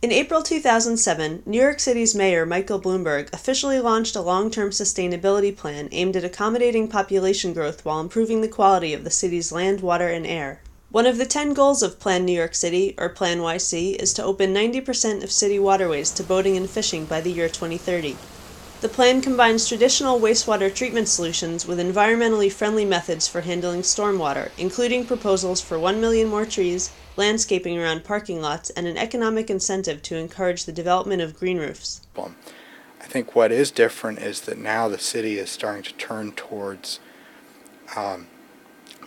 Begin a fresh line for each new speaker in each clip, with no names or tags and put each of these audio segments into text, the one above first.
In April 2007, New York City's Mayor Michael Bloomberg officially launched a long-term sustainability plan aimed at accommodating population growth while improving the quality of the city's land, water, and air. One of the 10 goals of Plan New York City, or Plan YC, is to open 90% of city waterways to boating and fishing by the year 2030. The plan combines traditional wastewater treatment solutions with environmentally friendly methods for handling stormwater, including proposals for 1 million more trees, landscaping around parking lots, and an economic incentive to encourage the development of green roofs.
I think what is different is that now the city is starting to turn towards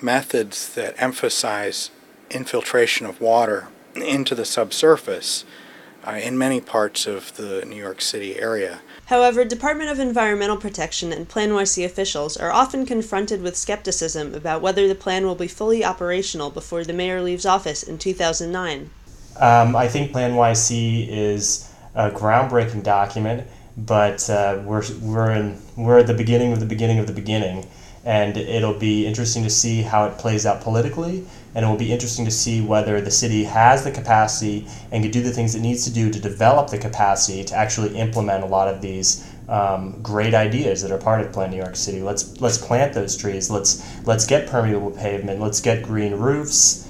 methods that emphasize infiltration of water into the subsurface in many parts of the New York City area.
However, Department of Environmental Protection and Plan YC officials are often confronted with skepticism about whether the plan will be fully operational before the mayor leaves office in 2009.
I think Plan YC is a groundbreaking document, but we're at the beginning of the beginning of the beginning. And it'll be interesting to see how it plays out politically, and it will be interesting to see whether the city has the capacity and can do the things it needs to do to develop the capacity to actually implement a lot of these great ideas that are part of Plan New York City. Let's plant those trees. Let's get permeable pavement. Let's get green roofs.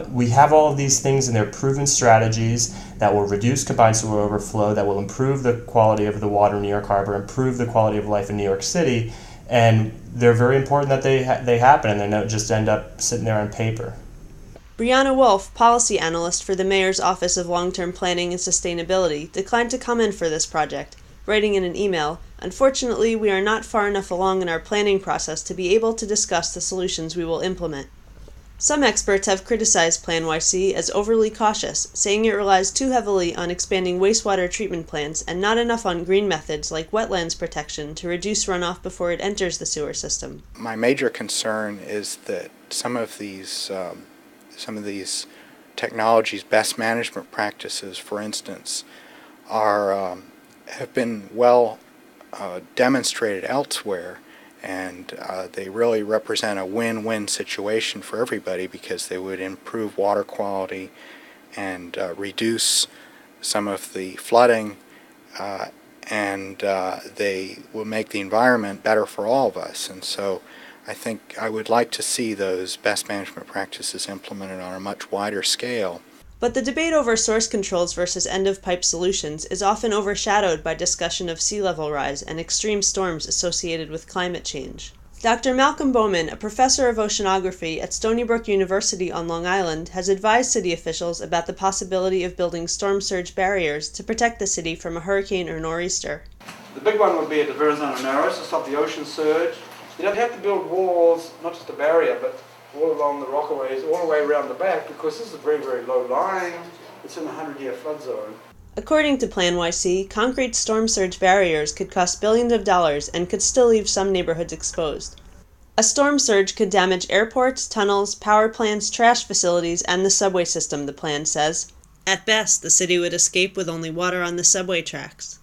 We have all of these things, and they're proven strategies that will reduce combined sewer overflow, that will improve the quality of the water in New York Harbor, improve the quality of life in New York City. And they're very important that they happen, and they don't just end up sitting there on paper.
Brianna Wolf, policy analyst for the Mayor's Office of Long-Term Planning and Sustainability, declined to comment for this project, writing in an email, "Unfortunately, we are not far enough along in our planning process to be able to discuss the solutions we will implement." Some experts have criticized Plan YC as overly cautious, saying it relies too heavily on expanding wastewater treatment plants and not enough on green methods like wetlands protection to reduce runoff before it enters the sewer system.
My major concern is that some of these technologies, best management practices, for instance, have been well demonstrated elsewhere. And they really represent a win-win situation for everybody because they would improve water quality and reduce some of the flooding, and they will make the environment better for all of us. And so I think I would like to see those best management practices implemented on a much wider scale.
But the debate over source controls versus end-of-pipe solutions is often overshadowed by discussion of sea level rise and extreme storms associated with climate change. Dr. Malcolm Bowman, a professor of oceanography at Stony Brook University on Long Island, has advised city officials about the possibility of building storm surge barriers to protect the city from a hurricane or nor'easter.
The big one would be at the Verrazano Narrows to stop the ocean surge. You don't have to build walls, not just a barrier, but all along the rockaways, all the way around the back, because this is very, very low lying. It's in a 100-year flood zone.
According to Plan YC, concrete storm surge barriers could cost billions of dollars and could still leave some neighborhoods exposed. A storm surge could damage airports, tunnels, power plants, trash facilities, and the subway system, the plan says. At best, the city would escape with only water on the subway tracks.